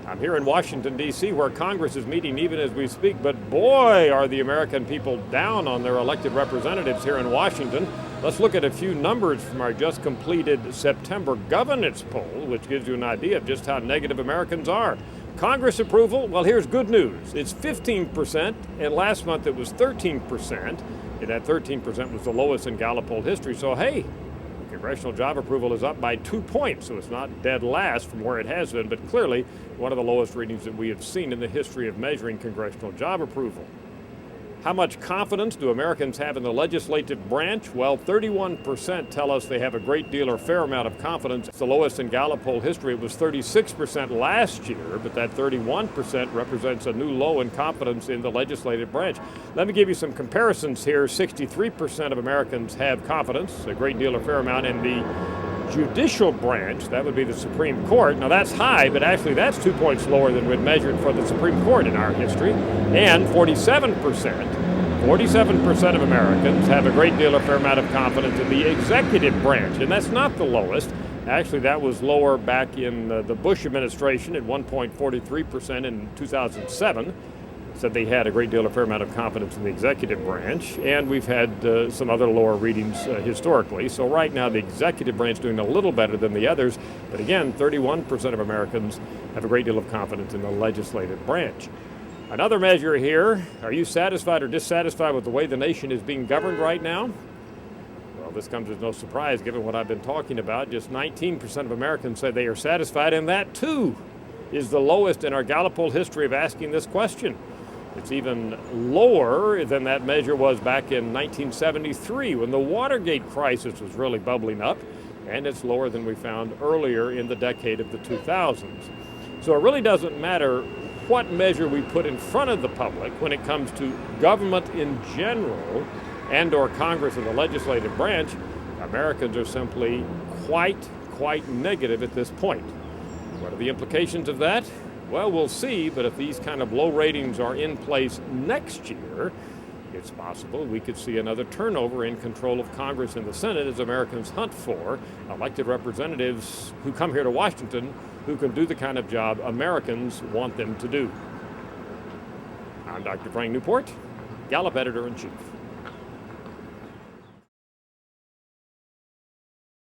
I'm here in Washington, D.C., where Congress is meeting even as we speak, but boy, are the American people down on their elected representatives here in Washington. Let's look at a few numbers from our just completed September governance poll, which gives you an idea of just how negative Americans are. Congress approval, well, here's good news. It's 15%, and last month it was 13%, and that 13% was the lowest in Gallup poll history, so hey, congressional job approval is up by 2 points, so it's not dead last from where it has been, but clearly one of the lowest readings that we have seen in the history of measuring congressional job approval. How much confidence do Americans have in the legislative branch? Well, 31% tell us they have a great deal or fair amount of confidence. It's the lowest in Gallup poll history. It was 36% last year, but that 31% represents a new low in confidence in the legislative branch. Let me give you some comparisons here. 63% of Americans have confidence, a great deal or fair amount, in the judicial branch. That would be the Supreme Court. Now that's high, but actually that's 2 points lower than we'd measured for the Supreme Court in our history. And 47% of Americans have a great deal or fair amount of confidence in the executive branch, and that's not the lowest. Actually, that was lower back in the Bush administration at 1.43% in 2007. Said they had a great deal or fair amount of confidence in the executive branch, and we've had some other lower readings historically. So right now the executive branch is doing a little better than the others, but again, 31% of Americans have a great deal of confidence in the legislative branch. Another measure here, are you satisfied or dissatisfied with the way the nation is being governed right now? Well, this comes as no surprise given what I've been talking about. Just 19% of Americans say they are satisfied, and that too is the lowest in our Gallup poll history of asking this question. It's even lower than that measure was back in 1973 when the Watergate crisis was really bubbling up, and it's lower than we found earlier in the decade of the 2000s. So it really doesn't matter what measure we put in front of the public when it comes to government in general and or Congress or the legislative branch. Americans are simply quite negative at this point. What are the implications of that? Well, we'll see, but if these kind of low ratings are in place next year, it's possible we could see another turnover in control of Congress and the Senate as Americans hunt for elected representatives who come here to Washington who can do the kind of job Americans want them to do. I'm Dr. Frank Newport, Gallup Editor-in-Chief.